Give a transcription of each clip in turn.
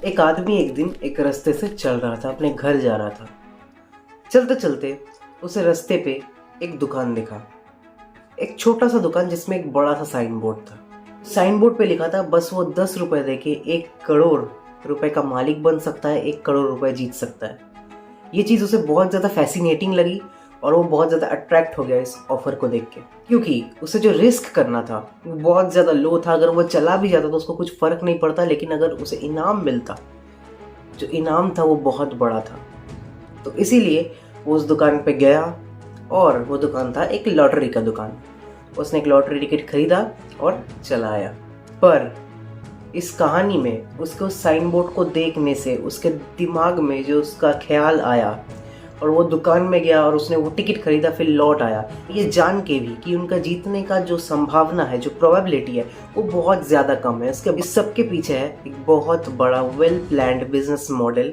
एक आदमी एक दिन एक रास्ते से चल रहा था, अपने घर जा रहा था। चलते चलते उसे रास्ते पे एक दुकान दिखा, एक छोटा सा दुकान जिसमें एक बड़ा सा साइन बोर्ड था। साइन बोर्ड पे लिखा था बस वो 10 रुपए देके 1 करोड़ रुपए का मालिक बन सकता है, 1 करोड़ रुपए जीत सकता है। ये चीज़ उसे बहुत ज़्यादा फैसिनेटिंग लगी और वो बहुत ज़्यादा अट्रैक्ट हो गया इस ऑफर को देख के, क्योंकि उसे जो रिस्क करना था वो बहुत ज़्यादा लो था। अगर वो चला भी जाता तो उसको कुछ फ़र्क नहीं पड़ता, लेकिन अगर उसे इनाम मिलता, जो इनाम था वो बहुत बड़ा था। तो इसीलिए वो उस दुकान पे गया और वो दुकान था एक लॉटरी का दुकान। उसने एक लॉटरी टिकट खरीदा और चला आया। पर इस कहानी में उसको साइन बोर्ड को देखने से उसके दिमाग में जो उसका ख्याल आया और वो दुकान में गया और उसने वो टिकट खरीदा, फिर लौट आया, ये जान के भी कि उनका जीतने का जो संभावना है, जो प्रोबेबिलिटी है, वो बहुत ज़्यादा कम है। इसके इस सब के पीछे है एक बहुत बड़ा वेल प्लान्ड बिजनेस मॉडल,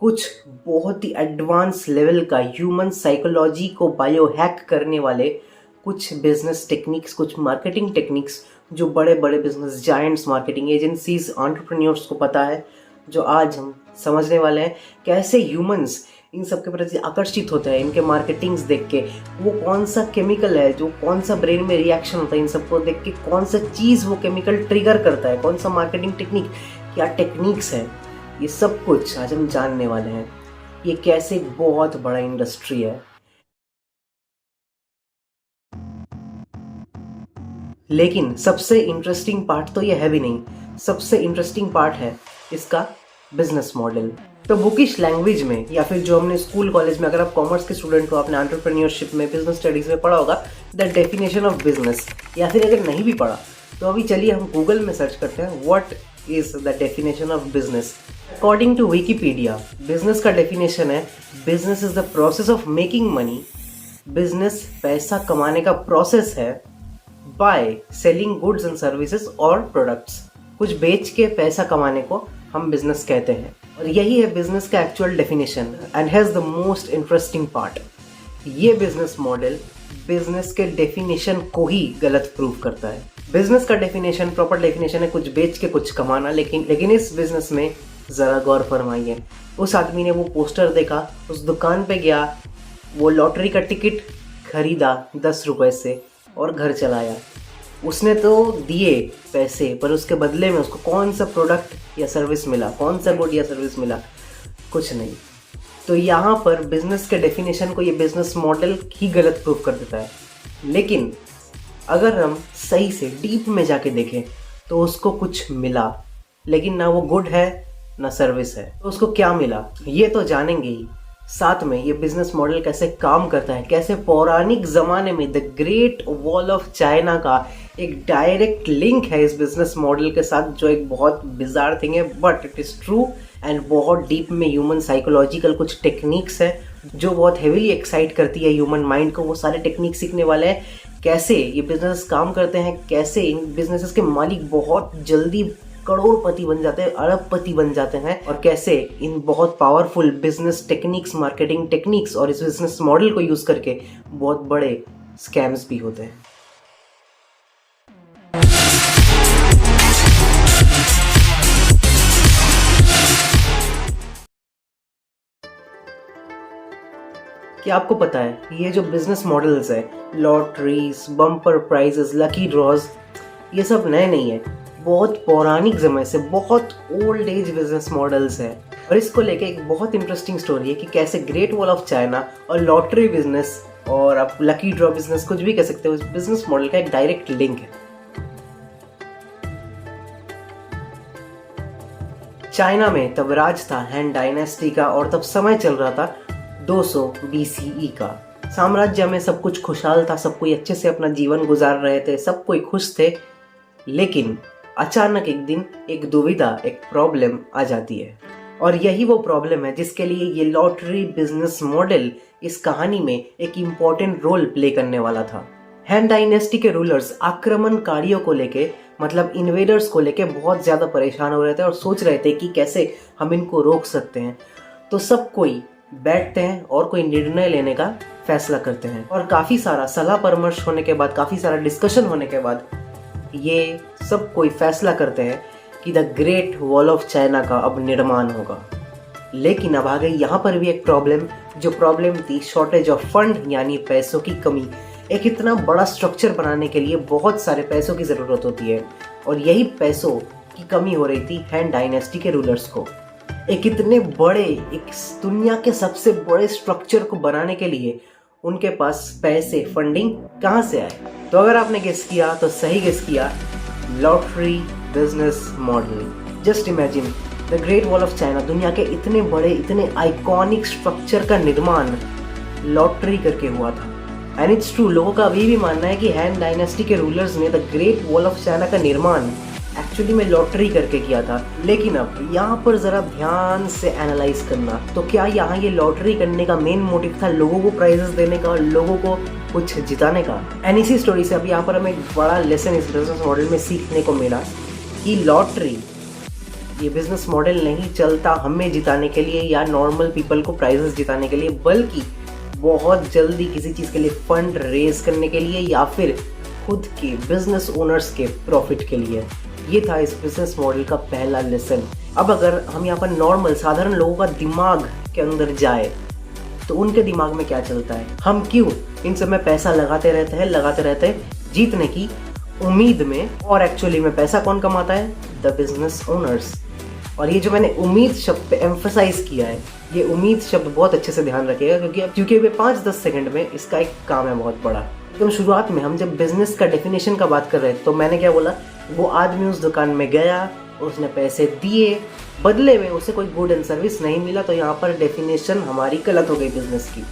कुछ बहुत ही एडवांस लेवल का ह्यूमन साइकोलॉजी को बायो हैक करने वाले कुछ बिजनेस टेक्निक्स, कुछ मार्केटिंग टेक्निक्स जो बड़े बड़े business giants, marketing agencies, entrepreneurs को पता है, जो आज हम समझने वाले हैं कैसे ह्यूमंस इन सब के प्रति आकर्षित होते हैं। इनके मार्केटिंग्स देख के वो कौन सा केमिकल है, जो कौन सा ब्रेन में रिएक्शन होता है, इन सबको देख के कौन सा चीज़ वो केमिकल ट्रिगर करता है, कौन सा मार्केटिंग टेक्निक, क्या टेक्निक्स है, ये सब कुछ आज हम जानने वाले हैं। ये कैसे एक बहुत बड़ा इंडस्ट्री है। लेकिन सबसे इंटरेस्टिंग पार्ट तो ये है भी नहीं, सबसे इंटरेस्टिंग पार्ट है इसका बिजनेस मॉडल। तो बुकिश लैंग्वेज में, या फिर जो हमने स्कूल कॉलेज में, अगर आप कॉमर्स के स्टूडेंट हो, आपने एंटरप्रेन्योरशिप में, बिजनेस स्टडीज में पढ़ा होगा द डेफिनेशन ऑफ बिजनेस, या फिर अगर नहीं भी पढ़ा तो अभी चलिए हम गूगल में सर्च करते हैं what is the definition of business. According to Wikipedia, business का डेफिनेशन है business is the process of making money. Business पैसा कमाने का प्रोसेस है by selling goods and services और प्रोडक्ट्स। कुछ बेच के पैसा कमाने को हम बिजनेस कहते हैं, और यही है बिजनेस का actual definition and has the most interesting part. ये बिजनेस मॉडल बिजनेस के डेफिनेशन को ही गलत प्रूव करता है। बिजनेस का डेफिनेशन, प्रॉपर डेफिनेशन है कुछ बेच के कुछ कमाना, लेकिन इस बिजनेस में ज़रा गौर फरमाइए। उस आदमी ने वो पोस्टर देखा, उस दुकान पे गया, वो लॉटरी का टिकट खरीदा 10 रुपए से और घर चला आया। उसने तो दिए पैसे, पर उसके बदले में उसको कौन सा प्रोडक्ट या सर्विस मिला, कौन सा गुड या सर्विस मिला? कुछ नहीं। तो यहाँ पर बिजनेस के डेफिनेशन को ये बिजनेस मॉडल ही गलत प्रूव कर देता है। लेकिन अगर हम सही से डीप में जाके देखें तो उसको कुछ मिला, लेकिन ना वो गुड है ना सर्विस है। तो उसको क्या मिला ये तो जानेंगे ही। साथ में ये बिजनेस मॉडल कैसे काम करता है, कैसे पौराणिक जमाने में the great wall of China का एक डायरेक्ट लिंक है इस बिजनेस मॉडल के साथ, जो एक बहुत बिजार थिंग है but it is true. And बहुत डीप में ह्यूमन साइकोलॉजिकल कुछ टेक्निक्स है जो बहुत हेविली एक्साइट करती है ह्यूमन माइंड को। वो सारे टेक्निक सीखने वाले हैं, कैसे ये बिजनेस काम करते हैं, कैसे इन बिजनेसेस के मालिक बहुत जल्दी करोड़पति बन जाते हैं, अरबपति बन जाते हैं, और कैसे इन बहुत powerful business techniques, marketing techniques और इस बिजनेस मॉडल को यूज करके बहुत बड़े स्कैम्स भी होते हैं। क्या आपको पता है ये जो बिजनेस मॉडल्स है, lotteries, bumper prizes, lucky draws, ये सब नए नहीं है, बहुत पौराणिक समय से बहुत ओल्ड एज बिजनेस मॉडल्स है। और इसको लेके एक बहुत इंटरेस्टिंग स्टोरी है कि कैसे ग्रेट वॉल ऑफ चाइना और लॉटरी बिजनेस, और आप लकी ड्रॉ बिजनेस कुछ भी कह सकते हो, इस बिजनेस मॉडल का एक डायरेक्ट लिंक है। चाइना में तब राज था हैन डायनेस्टी का, और तब समय चल रहा था 200 BCE का। साम्राज्य में सब कुछ खुशहाल था, सब कोई अच्छे से अपना जीवन गुजार रहे थे, सब कोई खुश थे। लेकिन अचानक एक दिन एक दुविधा, एक प्रॉब्लम आ जाती है, और यही वो प्रॉब्लम है जिसके लिए ये लॉटरी बिजनेस मॉडल इस कहानी में एक इम्पॉर्टेंट रोल प्ले करने वाला था। हैन डायनेस्टी के रूलर्स आक्रमणकारियों को लेके, मतलब इन्वेडर्स को लेके बहुत ज़्यादा परेशान हो रहे थे और सोच रहे थे कि कैसे हम इनको रोक सकते हैं। तो सब कोई बैठते हैं और कोई निर्णय लेने का फैसला करते हैं, और काफ़ी सारा सलाह परामर्श होने के बाद, काफ़ी सारा डिस्कशन होने के बाद ये सब कोई फैसला करते हैं कि the great wall of China का अब निर्माण होगा। लेकिन अब आ गई यहाँ पर भी एक प्रॉब्लम, जो प्रॉब्लम थी शॉर्टेज ऑफ फंड यानी पैसों की कमी। एक इतना बड़ा स्ट्रक्चर बनाने के लिए बहुत सारे पैसों की ज़रूरत होती है और यही पैसों की कमी हो रही थी हैन डायनेस्टी के रूलर्स को। एक इतने बड़े, एक दुनिया के सबसे बड़े स्ट्रक्चर को बनाने के लिए उनके पास पैसे, फंडिंग कहाँ से आए? तो अगर आपने गेस किया तो सही गेस किया, lottery business model. Just imagine the great wall of China, दुनिया के इतने बड़े, इतने आइकॉनिक स्ट्रक्चर का निर्माण लॉटरी करके हुआ था। एंड इट्स ट्रू, लोगों का अभी भी मानना है कि हैन डायनेस्टी के रूलर्स ने the great wall of China का निर्माण एक्चुअली में लॉटरी करके किया था। लेकिन अब यहाँ पर जरा ध्यान से एनालाइज करना, तो क्या यहाँ ये लॉटरी करने का मेन मोटिव था लोगों को प्राइजेस देने का, लोगों को कुछ जिताने का? एंड इसी स्टोरी से अभी यहाँ पर हमें एक बड़ा लेसन इस बिजनेस मॉडल में सीखने को मिला कि लॉटरी, ये बिजनेस मॉडल नहीं चलता हमें जिताने के लिए या नॉर्मल पीपल को प्राइजेस जिताने के लिए, बल्कि बहुत जल्दी किसी चीज़ के लिए फंड रेज करने के लिए या फिर खुद के बिजनेस ओनर्स के प्रॉफिट के लिए। ये था इस बिजनेस मॉडल का पहला लेसन। अब अगर हम यहाँ पर नॉर्मल साधारण लोगों का दिमाग के अंदर जाए तो उनके दिमाग में क्या चलता है? हम क्यों इन सब में पैसा लगाते रहते हैं जीतने की उम्मीद में, और एक्चुअली में पैसा कौन कमाता है? The business owners. और ये जो मैंने उम्मीद शब्द पे एम्फसाइज किया है, ये उम्मीद शब्द बहुत अच्छे से ध्यान रखिएगा, क्योंकि अभी 5-10 सेकंड में इसका एक काम है बहुत बड़ा। एकदम शुरुआत में हम जब बिजनेस का डेफिनेशन का बात कर रहे थे तो मैंने क्या बोला? वो आदमी उस दुकान में गया, उसने पैसे दिए, बदले में उसे कोई गुड एंड सर्विस नहीं मिला, तो यहाँ पर डेफिनेशन हमारी गलत हो गई बिजनेस की।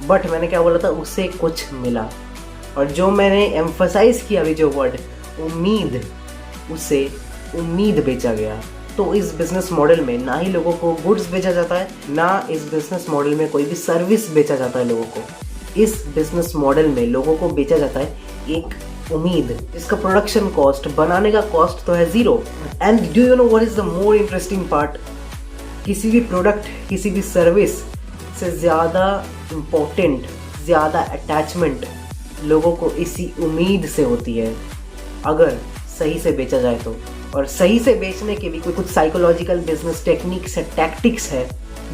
बट मैंने क्या बोला था? उसे कुछ मिला। और जो मैंने एम्फसाइज किया अभी जो वर्ड उम्मीद, उसे उम्मीद बेचा गया। तो इस बिजनेस मॉडल में ना ही लोगों को गुड्स बेचा जाता है, ना इस बिजनेस मॉडल में कोई भी सर्विस बेचा जाता है लोगों को। इस बिजनेस मॉडल में लोगों को बेचा जाता है एक उम्मीद। इसका प्रोडक्शन कॉस्ट, बनाने का कॉस्ट तो है 0। And do you know what is the more interesting part? किसी भी प्रोडक्ट, किसी भी सर्विस से ज़्यादा इम्पोर्टेंट, ज़्यादा अटैचमेंट लोगों को इसी उम्मीद से होती है, अगर सही से बेचा जाए तो। और सही से बेचने के भी कुछ साइकोलॉजिकल बिजनेस टेक्निक्स है, टैक्टिक्स है,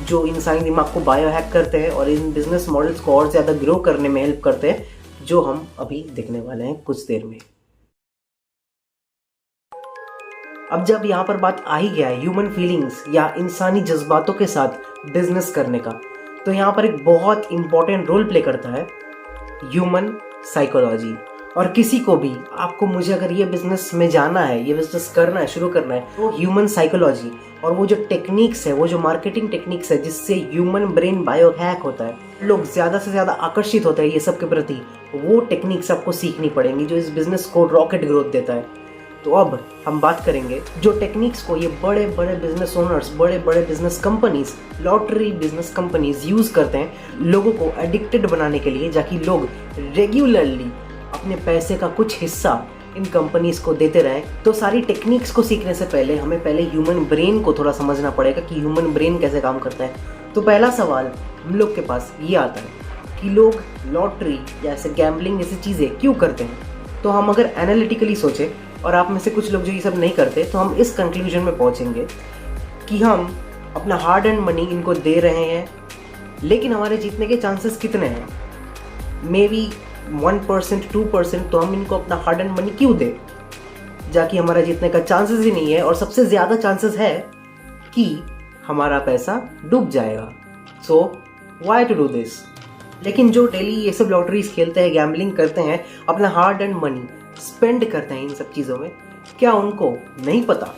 जो इंसानी दिमाग को बायो हैक करते हैं और इन बिजनेस मॉडल्स को और ज़्यादा ग्रो करने में हेल्प करते हैं, जो हम अभी देखने वाले हैं कुछ देर में। अब जब यहाँ पर बात आ ही गया है ह्यूमन फीलिंग्स या इंसानी जज्बातों के साथ बिजनेस करने का, तो यहाँ पर एक बहुत इंपॉर्टेंट रोल प्ले करता है ह्यूमन साइकोलॉजी। और किसी को भी, आपको मुझे अगर ये बिजनेस में जाना है, ये बिजनेस करना है, शुरू करना है, तो ह्यूमन साइकोलॉजी और वो जो टेक्निक्स है, वो जो मार्केटिंग टेक्निक्स है जिससे ह्यूमन ब्रेन बायो हैक होता है, लोग ज़्यादा से ज़्यादा आकर्षित होते हैं ये सब के प्रति, वो टेक्निक्स आपको सीखनी पड़ेंगी जो इस बिजनेस को रॉकेट ग्रोथ देता है। तो अब हम बात करेंगे जो टेक्निक्स को ये बड़े बड़े बिजनेस ओनर्स, बड़े बड़े business companies, lottery business companies use करते हैं लोगों को एडिक्टेड बनाने के लिए, ताकि लोग रेगुलरली अपने पैसे का कुछ हिस्सा इन कंपनीज को देते रहें। तो सारी टेक्निक्स को सीखने से पहले हमें पहले ह्यूमन ब्रेन को थोड़ा समझना पड़ेगा कि ह्यूमन ब्रेन कैसे काम करता है। तो पहला सवाल हम लोग के पास ये आता है कि लोग लॉटरी या ऐसे गैम्बलिंग जैसी चीज़ें क्यों करते हैं? तो हम अगर एनालिटिकली सोचें, और आप में से कुछ लोग जो ये सब नहीं करते, तो हम इस कंक्लूजन में पहुँचेंगे कि हम अपना हार्ड एंड मनी इनको दे रहे हैं, लेकिन हमारे जीतने के चांसेस कितने हैं? May be 1%, 2%। तो हम इनको अपना हार्ड एंड मनी क्यों दें, जाकि हमारा जीतने का चांसेस ही नहीं है, और सबसे ज़्यादा चांसेस है कि हमारा पैसा डूब जाएगा। So why to do this? लेकिन जो डेली ये सब लॉटरीज खेलते हैं, गैम्बलिंग करते हैं, अपना हार्ड एंड मनी स्पेंड करते हैं इन सब चीज़ों में, क्या उनको नहीं पता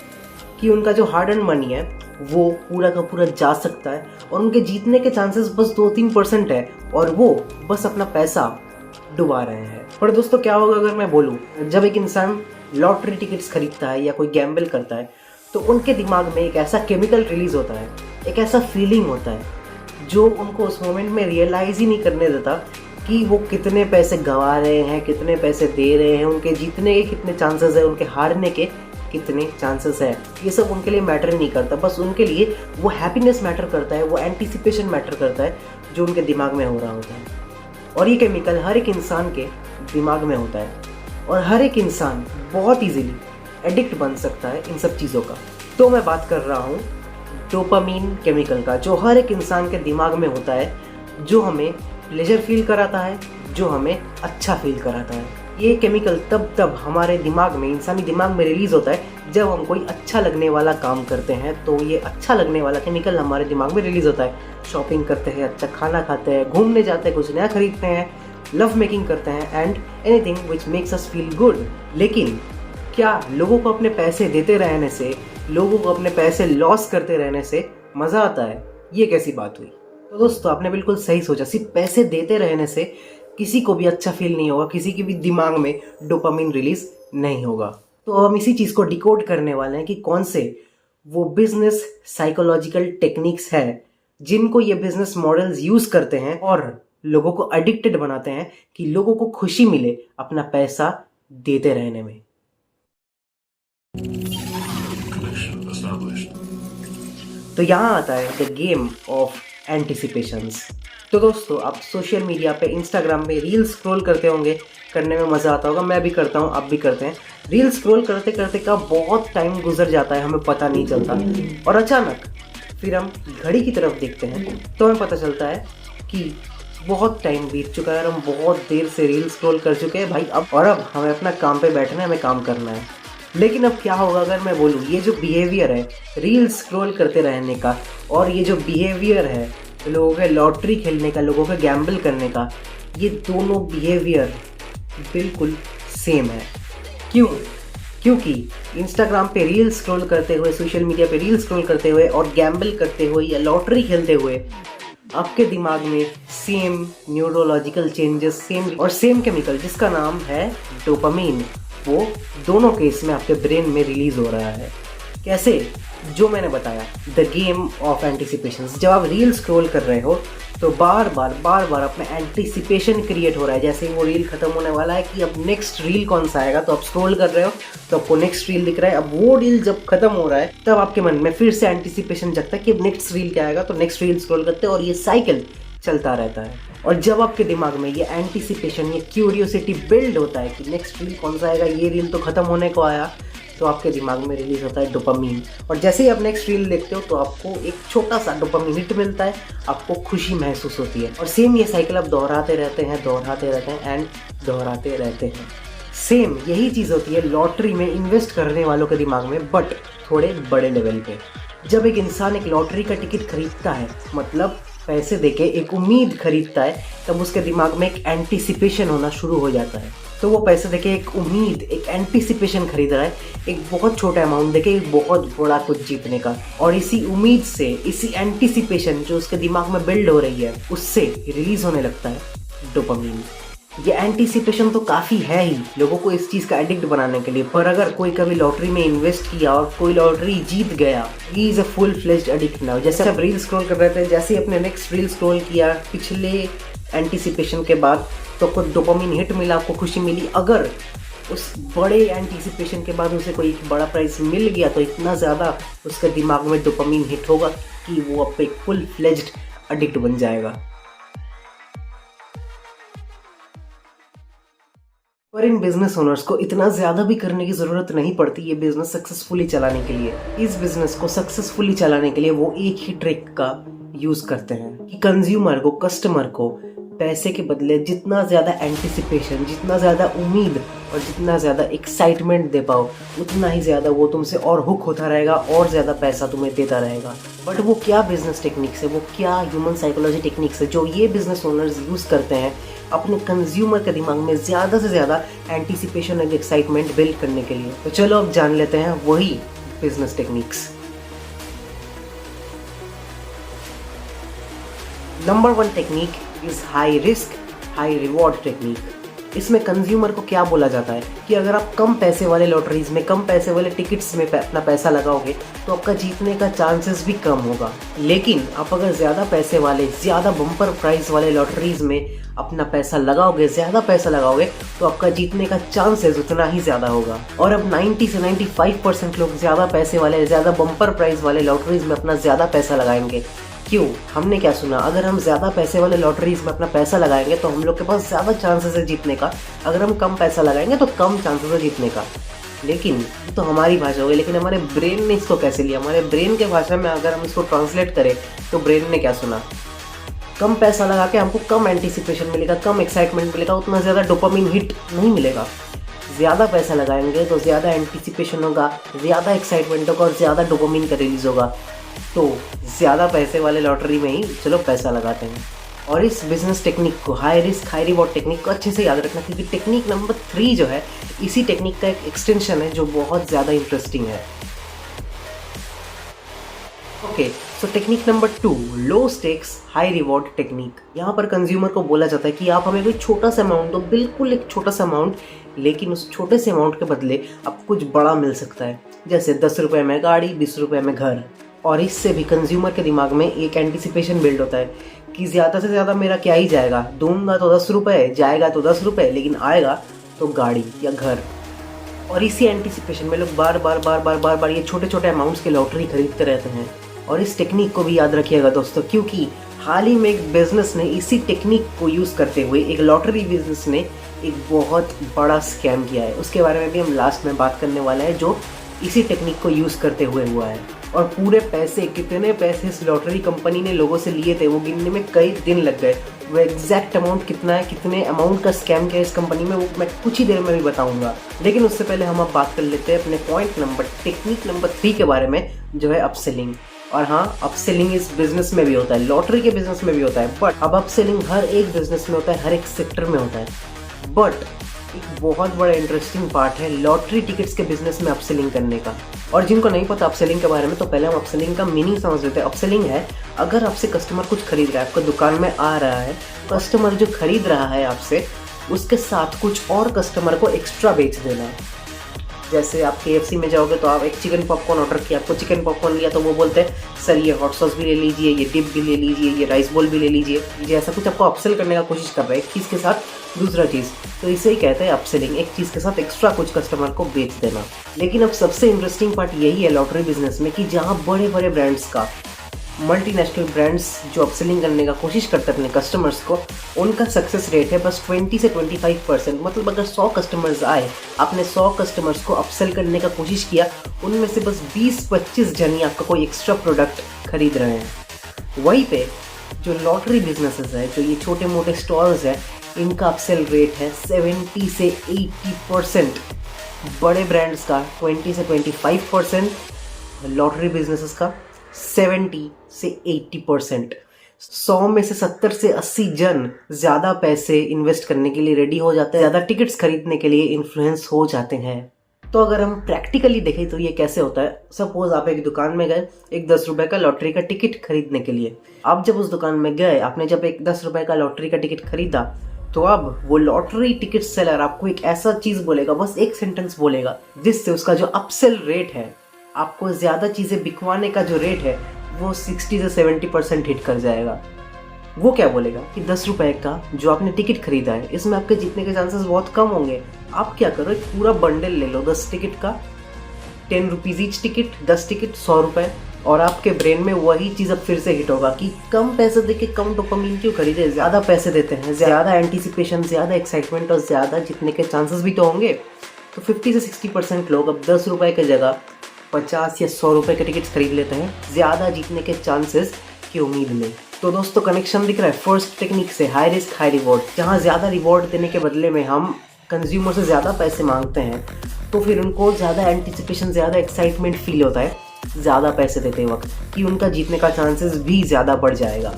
कि उनका जो हार्ड एंड मनी है वो पूरा का पूरा जा सकता है, और उनके जीतने के चांसेस बस 2-3% है, और वो बस अपना पैसा डुबा रहे हैं। पर दोस्तों क्या होगा अगर मैं बोलूँ, जब एक इंसान लॉटरी टिकट्स खरीदता है या कोई गैम्बल करता है, तो उनके दिमाग में एक ऐसा केमिकल रिलीज होता है, एक ऐसा फीलिंग होता है जो उनको उस मोमेंट में रियलाइज़ ही नहीं करने देता कि वो कितने पैसे गंवा रहे हैं, कितने पैसे दे रहे हैं, उनके जीतने के कितने चांसेस है, उनके हारने के कितने चांसेस है। ये सब उनके लिए मैटर नहीं करता, बस उनके लिए वो हैप्पीनेस मैटर करता है, वो एंटीसिपेशन मैटर करता है जो उनके दिमाग में हो रहा होता है। और ये केमिकल हर एक इंसान के दिमाग में होता है। और हर एक इंसान बहुत इजीली एडिक्ट बन सकता है इन सब चीज़ों का। तो मैं बात कर रहा हूँ डोपामीन केमिकल का, जो हर एक इंसान के दिमाग में होता है, जो हमें प्लेजर फील कराता है, जो हमें अच्छा फील कराता है। ये केमिकल तब हमारे दिमाग में, इंसानी दिमाग में रिलीज होता है जब हम कोई अच्छा लगने वाला काम करते हैं। तो ये अच्छा लगने वाला केमिकल हमारे दिमाग में रिलीज होता है। शॉपिंग करते हैं, अच्छा खाना खाते हैं, घूमने जाते हैं, कुछ नया खरीदते हैं, लव मेकिंग करते हैं and anything which makes us feel good. लेकिन क्या लोगों को अपने पैसे देते रहने से, लोगों को अपने पैसे लॉस करते रहने से मज़ा आता है? ये कैसी बात हुई? तो दोस्तों, आपने बिल्कुल सही सोचा। सिर्फ पैसे देते रहने से किसी को भी अच्छा फील नहीं होगा, किसी के भी दिमाग में डोपामिन रिलीज नहीं होगा। तो अब हम इसी चीज़ को डिकोड करने वाले हैं कि कौन से वो बिजनेस साइकोलॉजिकल टेक्निक्स है जिनको ये बिजनेस मॉडल्स यूज करते हैं और लोगों को एडिक्टेड बनाते हैं कि लोगों को खुशी मिले अपना पैसा देते रहने में। तो यहाँ आता है द गेम ऑफ एंटिसिपेशंस। तो दोस्तों, आप सोशल मीडिया पे, इंस्टाग्राम पे रील स्क्रॉल करते होंगे, करने में मज़ा आता होगा, मैं भी करता हूँ, आप भी करते हैं। रील स्क्रॉल करते करते का बहुत टाइम गुजर जाता है, हमें पता नहीं चलता, और अचानक फिर हम घड़ी की तरफ देखते हैं तो हमें पता चलता है कि बहुत टाइम बीत चुका है और हम बहुत देर से रील स्क्रॉल कर चुके हैं भाई। अब हमें अपना काम पे बैठना है, हमें काम करना है। लेकिन अब क्या होगा अगर मैं बोलूँ, ये जो बिहेवियर है रील स्क्रॉल करते रहने का, और ये जो बिहेवियर है लोगों के लॉटरी खेलने का, लोगों के गैम्बल करने का, ये दोनों बिहेवियर बिल्कुल सेम है। क्यों? क्योंकि इंस्टाग्राम पे रील स्क्रॉल करते हुए, सोशल मीडिया पे रील स्क्रॉल करते हुए और गैम्बल करते हुए या लॉटरी खेलते हुए आपके दिमाग में सेम न्यूरोलॉजिकल चेंजेस, सेम और सेम केमिकल जिसका नाम है डोपामीन, वो दोनों केस में आपके ब्रेन में रिलीज हो रहा है। कैसे? जो मैंने बताया, द गेम ऑफ एंटिसिपेशन। जब आप रील स्क्रॉल कर रहे हो तो बार बार अपना एंटिसिपेशन क्रिएट हो रहा है। जैसे ही वो रील खत्म होने वाला है कि अब नेक्स्ट रील कौन सा आएगा, तो आप स्क्रॉल कर रहे हो तो आपको नेक्स्ट रील दिख रहा है। अब वो रील जब खत्म हो रहा है तब आपके मन में फिर से एंटिसिपेशन जगता है कि अब नेक्स्ट रील क्या आएगा, तो नेक्स्ट रील स्क्रॉल करते हैं और ये साइकिल चलता रहता है। और जब आपके दिमाग में ये एंटिसिपेशन, ये क्यूरियोसिटी बिल्ड होता है कि नेक्स्ट रील कौन सा आएगा, ये रील तो खत्म होने को आया, तो आपके दिमाग में रिलीज होता है डोपामीन। और जैसे ही आप नेक्स्ट रील देखते हो तो आपको एक छोटा सा डोपामीन हिट मिलता है, आपको खुशी महसूस होती है। और सेम ये साइकिल आप दोहराते रहते हैं एंड दोहराते रहते हैं। सेम यही चीज़ होती है लॉटरी में इन्वेस्ट करने वालों के दिमाग में, बट थोड़े बड़े लेवल पे। जब एक इंसान एक लॉटरी का टिकट खरीदता है, मतलब पैसे देके एक उम्मीद खरीदता है, तब उसके दिमाग में एक एंटिसिपेशन होना शुरू हो जाता है। तो वो पैसे देके एक उम्मीद, एक एंटिसिपेशन खरीद रहा है, एक बहुत छोटा अमाउंट देके एक बहुत बड़ा कुछ जीतने का। और इसी उम्मीद से, इसी एंटिसिपेशन जो उसके दिमाग में बिल्ड हो रही है, उससे रिलीज होने लगता है डोपामीन। ये एंटिसिपेशन तो काफ़ी है ही लोगों को इस चीज़ का एडिक्ट बनाने के लिए। पर अगर कोई कभी लॉटरी में इन्वेस्ट किया और कोई लॉटरी जीत गया, he is a full fledged addict now. जैसे आप रील स्क्रॉल कर रहे थे, जैसे ही अपने नेक्स्ट रील स्क्रॉल किया पिछले एंटिसिपेशन के बाद, तो आपको डोपामीन हिट मिला, आपको खुशी मिली। अगर उस बड़े एंटिसिपेशन के बाद उसे कोई बड़ा प्राइस मिल गया तो इतना ज़्यादा उसके दिमाग में डोपामीन हिट होगा कि वो अब एक फुल फ्लेज्ड एडिक्ट बन जाएगा। पर इन बिजनेस ओनर्स को इतना ज़्यादा भी करने की ज़रूरत नहीं पड़ती ये बिजनेस सक्सेसफुली चलाने के लिए। इस बिजनेस को सक्सेसफुली चलाने के लिए वो एक ही ट्रिक का यूज़ करते हैं कि कंज्यूमर को, कस्टमर को पैसे के बदले जितना ज़्यादा एंटिसिपेशन, जितना ज़्यादा उम्मीद और जितना ज़्यादा एक्साइटमेंट दे पाओ, उतना ही ज़्यादा वो तुमसे और हुक होता रहेगा और ज़्यादा पैसा तुम्हें देता रहेगा। बट वो क्या बिजनेस टेक्निक्स है, वो क्या ह्यूमन साइकोलॉजी टेक्निक्स है जो ये बिजनेस ओनर्स यूज़ करते हैं अपने कंज्यूमर के दिमाग में ज़्यादा से ज़्यादा एंटिसिपेशन और एक्साइटमेंट बिल्ड करने के लिए? तो चलो अब जान लेते हैं वही business techniques. Number 1 technique is high risk high reward technique. इसमें कंज्यूमर को क्या बोला जाता है कि अगर आप कम पैसे वाले लॉटरीज में, कम पैसे वाले टिकट्स में अपना पैसा लगाओगे तो आपका जीतने का चांसेस भी कम होगा। लेकिन आप अगर ज़्यादा पैसे वाले, ज़्यादा बम्पर प्राइस वाले लॉटरीज में अपना पैसा लगाओगे, ज़्यादा पैसा लगाओगे, तो आपका जीतने का चांसेस उतना ही ज़्यादा होगा। और अब 90 से 95% लोग ज़्यादा पैसे वाले, ज़्यादा बम्पर प्राइस वाले लॉटरीज में अपना ज़्यादा पैसा लगाएंगे। क्यों? हमने क्या सुना, अगर हम ज़्यादा पैसे वाले लॉटरीज में अपना पैसा लगाएंगे तो हम लोग के पास ज़्यादा चांसेस है जीतने का, अगर हम कम पैसा लगाएंगे तो कम चांसेस है जीतने का। लेकिन ये तो हमारी भाषा हो गई, लेकिन हमारे ब्रेन ने इसको कैसे लिया? हमारे ब्रेन के भाषा में अगर हम इसको ट्रांसलेट करें तो ब्रेन ने क्या सुना, कम पैसा लगा के हमको कम एंटीसिपेशन मिलेगा, कम एक्साइटमेंट मिलेगा, उतना ज़्यादा डोपामिन हिट नहीं मिलेगा। ज़्यादा पैसा लगाएंगे तो ज़्यादा एंटीसिपेशन होगा, ज़्यादा एक्साइटमेंट होगा और ज़्यादा डोपामिन का रिलीज होगा। तो ज़्यादा पैसे वाले लॉटरी में ही चलो पैसा लगाते हैं। और इस बिजनेस टेक्निक को, high risk high reward technique को अच्छे से याद रखना, क्योंकि टेक्निक नंबर 3 जो है इसी टेक्निक का एक एक्सटेंशन है जो बहुत ज़्यादा इंटरेस्टिंग है। ओके, सो टेक्निक नंबर 2, लो स्टेक्स हाई रिवॉर्ड टेक्निक। यहाँ पर कंज्यूमर को बोला जाता है कि आप हमें कोई छोटा सा अमाउंट दो, बिल्कुल एक छोटा सा अमाउंट, लेकिन उस छोटे से अमाउंट के बदले आपको कुछ बड़ा मिल सकता है, जैसे 10 रुपये में गाड़ी, 20 रुपये में घर। और इससे भी कंज्यूमर के दिमाग में एक एंटीसिपेशन बिल्ड होता है कि ज़्यादा से ज़्यादा मेरा क्या ही जाएगा, दूंगा तो 10 रुपये, जाएगा तो 10 रुपये, लेकिन आएगा तो गाड़ी या घर। और इसी एंटीसिपेशन में लोग बार बार ये छोटे छोटे अमाउंट्स की लॉटरी खरीदते रहते हैं। और इस टेक्निक को भी याद रखिएगा दोस्तों, क्योंकि हाल ही में एक बिजनेस ने इसी टेक्निक को यूज़ करते हुए, एक लॉटरी बिजनेस ने एक बहुत बड़ा स्कैम किया है। उसके बारे में भी हम लास्ट में बात करने वाले हैं, जो इसी टेक्निक को यूज़ करते हुए हुआ है। और पूरे पैसे, कितने पैसे इस लॉटरी कंपनी ने लोगों से लिए थे वो गिनने में कई दिन लग गए। वो एग्जैक्ट अमाउंट कितना है, कितने अमाउंट का स्कैम किया इस कंपनी में, वो मैं कुछ ही देर में भी बताऊंगा। लेकिन उससे पहले हम अब बात कर लेते हैं अपने टेक्निक नंबर 3 के बारे में, जो है अपसेलिंग। और हाँ, अपसेलिंग इस बिजनेस में भी होता है, लॉटरी के बिजनेस में भी होता है, बट अब अपसेलिंग हर एक बिजनेस में होता है, हर एक सेक्टर में होता है। बट एक बहुत बड़ा इंटरेस्टिंग पार्ट है लॉटरी टिकट्स के बिजनेस में अपसेलिंग करने का। और जिनको नहीं पता अपसेलिंग के बारे में, तो पहले हम अपसेलिंग का मीनिंग समझ लेते हैं। अपसेलिंग है, अगर आपसे कस्टमर कुछ खरीद रहा है, आपको दुकान में आ रहा है, कस्टमर जो खरीद रहा है आपसे, उसके साथ कुछ और कस्टमर को एक्स्ट्रा बेच देना। जैसे आप KFC में जाओगे तो आप एक चिकन पॉपकॉर्न ऑर्डर किया, आपको चिकन पॉपकॉर्न लिया, तो वो बोलते हैं सर ये हॉट सॉस भी ले लीजिए, ये डिप भी ले लीजिए, ये राइस बॉल भी ले लीजिए। ये ऐसा कुछ आपको अपसेल करने का कोशिश कर रहा है, एक चीज़ के साथ दूसरा चीज़, तो इसे ही कहते हैं अपसेलिंग, एक चीज़ के साथ एक्स्ट्रा कुछ कस्टमर को बेच देना। लेकिन अब सबसे इंटरेस्टिंग पार्ट यही है लॉटरी बिजनेस में कि जहाँ बड़े बड़े ब्रांड्स का, मल्टीनेशनल ब्रांड्स जो अपसेलिंग करने का कोशिश करते हैं अपने कस्टमर्स को, उनका सक्सेस रेट है बस 20 से 25%। मतलब अगर 100 कस्टमर्स आए, आपने 100 कस्टमर्स को अपसेल करने का कोशिश किया, उनमें से बस 20-25 जन ही आपका कोई एक्स्ट्रा प्रोडक्ट खरीद रहे हैं। वहीं पे जो लॉटरी बिजनेसेस है, जो ये छोटे मोटे स्टॉल्स हैं, इनका अपसेल रेट है 70 से 80%। बड़े ब्रांड्स का 20 से 25%, लॉटरी बिजनेसेस का 70 से 80%। 100 में से 70 से 80 जन ज़्यादा पैसे इन्वेस्ट करने के लिए रेडी हो जाते हैं, ज़्यादा टिकट्स खरीदने के लिए इन्फ्लुएंस हो जाते हैं। तो अगर हम प्रैक्टिकली देखें तो ये कैसे होता है। सपोज आप एक दुकान में गए एक 10 रुपये का लॉटरी का टिकट खरीदने के लिए। आप जब उस दुकान में गए, आपने जब एक 10 रुपये का लॉटरी का टिकट खरीदा, तो अब वो लॉटरी टिकट सेलर आपको एक ऐसा चीज़ बोलेगा, बस एक सेंटेंस बोलेगा, जिससे उसका जो अपसेल रेट है, आपको ज़्यादा चीज़ें बिकवाने का जो रेट है, वो 60 से 70% हिट कर जाएगा। वो क्या बोलेगा कि 10 रुपये का जो आपने टिकट खरीदा है, इसमें आपके जीतने के चांसेस बहुत कम होंगे। आप क्या करो, एक पूरा बंडल ले लो 10 टिकट का, 10 रुपीज़ ईच टिकट, 10 टिकट 100 रुपये। और आपके ब्रेन में वही चीज़ अब फिर से हिट होगा कि कम पैसे देके कम डोपामिन क्यों खरीदे, ज़्यादा पैसे देते हैं, ज़्यादा एंटीसिपेशन, ज़्यादा एक्साइटमेंट और ज़्यादा जीतने के चांसेस भी तो होंगे। तो 50 से 60% लोग अब 10 रुपये की जगह 50 या 100 रुपये के टिकट्स खरीद लेते हैं, ज़्यादा जीतने के चांसेस की उम्मीद में। तो दोस्तों कनेक्शन दिख रहा है फर्स्ट टेक्निक से, हाई रिस्क हाई रिवॉर्ड। जहाँ ज़्यादा रिवॉर्ड देने के बदले में हम कंज्यूमर से ज़्यादा पैसे मांगते हैं, तो फिर उनको ज़्यादा एंटीसिपेशन, ज़्यादा एक्साइटमेंट फील होता है ज़्यादा पैसे देते वक्त, कि उनका जीतने का चांसेस भी ज़्यादा बढ़ जाएगा।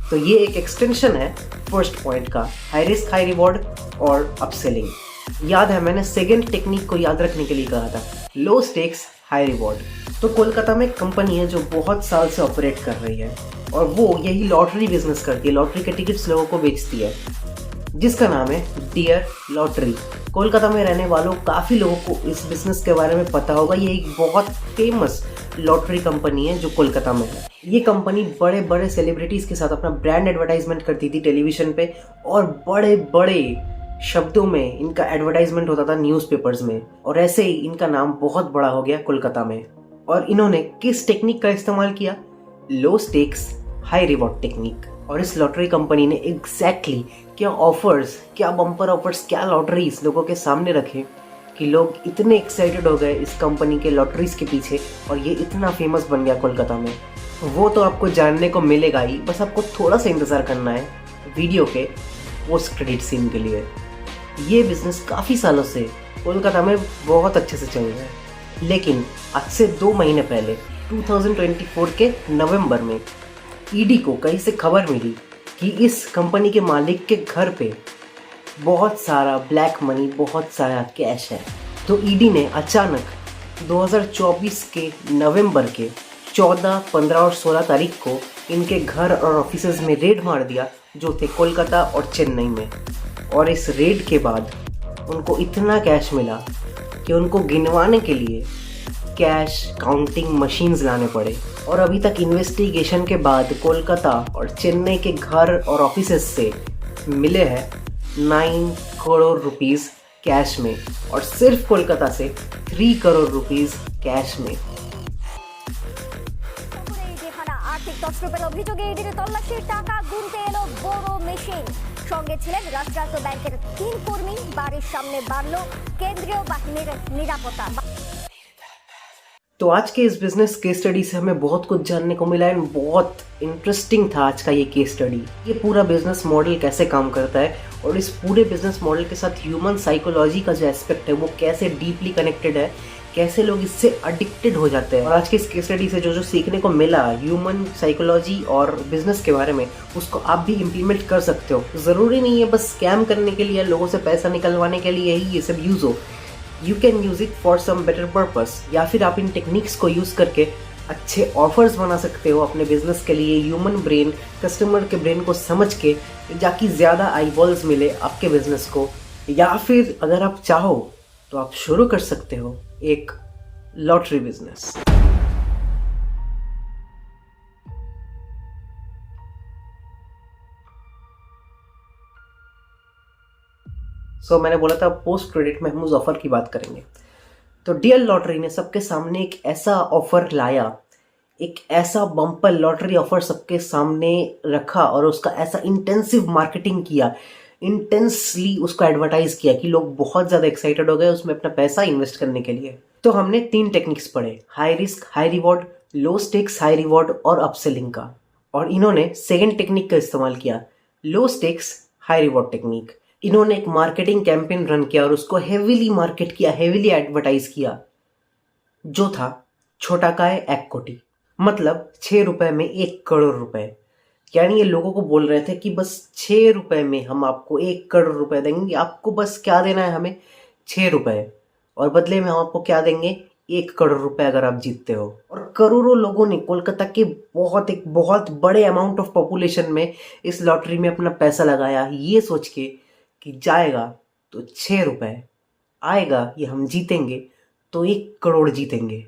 तो ये एक एक्सटेंशन है फर्स्ट पॉइंट का, हाई रिस्क हाई रिवॉर्ड और अपसेलिंग। याद है मैंने सेकेंड टेक्निक को याद रखने के लिए कहा था, लो स्टेक्स हाई रिवॉर्ड। तो कोलकाता में एक कंपनी है जो बहुत साल से ऑपरेट कर रही है, और वो यही लॉटरी बिजनेस करती है, लॉटरी के टिकट्स लोगों को बेचती है, जिसका नाम है डियर लॉटरी। कोलकाता में रहने वालों काफ़ी लोगों को इस बिज़नेस के बारे में पता होगा। ये एक बहुत फेमस लॉटरी कंपनी है जो कोलकाता में है। ये कंपनी बड़े बड़े सेलिब्रिटीज़ के साथ अपना ब्रांड एडवर्टाइजमेंट करती थी टेलीविज़न पे, और बड़े बड़े शब्दों में इनका एडवर्टाइजमेंट होता था न्यूज़पेपर्स में, और ऐसे ही इनका नाम बहुत बड़ा हो गया कोलकाता में। और इन्होंने किस टेक्निक का इस्तेमाल किया? लो स्टेक्स हाई रिवॉर्ड टेक्निक। और इस लॉटरी कंपनी ने एग्जैक्टली क्या ऑफर्स, क्या बम्पर ऑफर्स, क्या लॉटरीज लोगों के सामने रखे कि लोग इतने एक्साइटेड हो गए इस कंपनी के लॉटरीज के पीछे, और ये इतना फेमस बन गया कोलकाता में। वो तो आपको जानने को मिलेगा ही, बस आपको थोड़ा सा इंतज़ार करना है वीडियो के पोस्ट क्रेडिट सीन के लिए। ये बिज़नेस काफ़ी सालों से कोलकाता में बहुत अच्छे से चल रहा है, लेकिन आज से 2 महीने पहले 2024 के नवंबर में ईडी को कहीं से खबर मिली कि इस कंपनी के मालिक के घर पे बहुत सारा ब्लैक मनी, बहुत सारा कैश है। तो ईडी ने अचानक 2024 के नवंबर के 14, 15 और 16 तारीख को इनके घर और ऑफिसेज में रेड मार दिया, जो थे कोलकाता और चेन्नई में। और इस रेड के बाद उनको इतना कैश मिला कि उनको गिनवाने के लिए कैश काउंटिंग मशीन्स लाने पड़े। और अभी तक इन्वेस्टिगेशन के बाद कोलकाता और चेन्नई के घर और ऑफिसेज से मिले हैं 9 करोड़ रुपीस कैश में, और सिर्फ कोलकाता से 3 करोड़ रुपीस कैश में। আর্থিক তছরূপের অভিযোগে ইডির তল্লাশির টাকা গুনতে এলো বড় মেশিন। সঙ্গে ছিলেন রাষ্ট্রায়ত্ত ব্যাংকের 3 কর্মী। বাড়ির সামনে বাড়ল কেন্দ্রীয় বাহিনীর নিরাপত্তা। तो आज के इस बिजनेस केस स्टडी से हमें बहुत कुछ जानने को मिला है। बहुत इंटरेस्टिंग था आज का ये केस स्टडी। ये पूरा बिजनेस मॉडल कैसे काम करता है और इस पूरे बिजनेस मॉडल के साथ ह्यूमन साइकोलॉजी का जो एस्पेक्ट है वो कैसे डीपली कनेक्टेड है, कैसे लोग इससे अडिक्टेड हो जाते हैं। और आज के इस केस स्टडी से जो जो सीखने को मिला ह्यूमन साइकोलॉजी और बिजनेस के बारे में, उसको आप भी इम्प्लीमेंट कर सकते हो। ज़रूरी नहीं है बस स्कैम करने के लिए, लोगों से पैसा निकलवाने के लिए ही ये सब यूज़ हो। You can use it for some better purpose, या फिर आप इन टेक्निक्स को यूज़ करके अच्छे ऑफर्स बना सकते हो अपने बिजनेस के लिए। ह्यूमन ब्रेन, कस्टमर के ब्रेन को समझ के जाकि ज़्यादा आईबॉल्स मिले आपके बिजनेस को। या फिर अगर आप चाहो तो आप शुरू कर सकते हो एक लॉटरी बिजनेस। मैंने बोला था पोस्ट क्रेडिट में हम उस ऑफर की बात करेंगे। तो डीएल लॉटरी ने सबके सामने एक ऐसा ऑफर लाया, एक ऐसा बम्पर लॉटरी ऑफर सबके सामने रखा और उसका ऐसा इंटेंसिव मार्केटिंग किया, इंटेंसली उसको एडवर्टाइज किया कि लोग बहुत ज़्यादा एक्साइटेड हो गए उसमें अपना पैसा इन्वेस्ट करने के लिए। तो हमने 3 टेक्निक्स पढ़े, हाई रिस्क हाई रिवॉर्ड, लो स्टेक्स हाई रिवॉर्ड और अपसेलिंग का। और इन्होंने सेकेंड टेक्निक का इस्तेमाल किया, लो स्टेक्स हाई रिवॉर्ड टेक्निक। इन्होंने एक मार्केटिंग कैंपेन रन किया और उसको हेवीली मार्केट किया, हेवीली एडवर्टाइज किया, जो था छोटा काय 1 कोटी, मतलब 6 रुपए में 1 करोड़ रुपए। यानी ये लोगों को बोल रहे थे कि बस 6 रुपए में हम आपको 1 करोड़ रुपए देंगे, आपको बस क्या देना है हमें 6 रुपए, और बदले में हम आपको क्या देंगे 1 करोड़ रुपए अगर आप जीतते हो। और करोड़ों लोगों ने कोलकाता के एक बहुत बड़े अमाउंट ऑफ पॉपुलेशन में इस लॉटरी में अपना पैसा लगाया, ये सोच के कि जाएगा तो 6 रुपए, आएगा ये हम जीतेंगे तो 1 करोड़ जीतेंगे।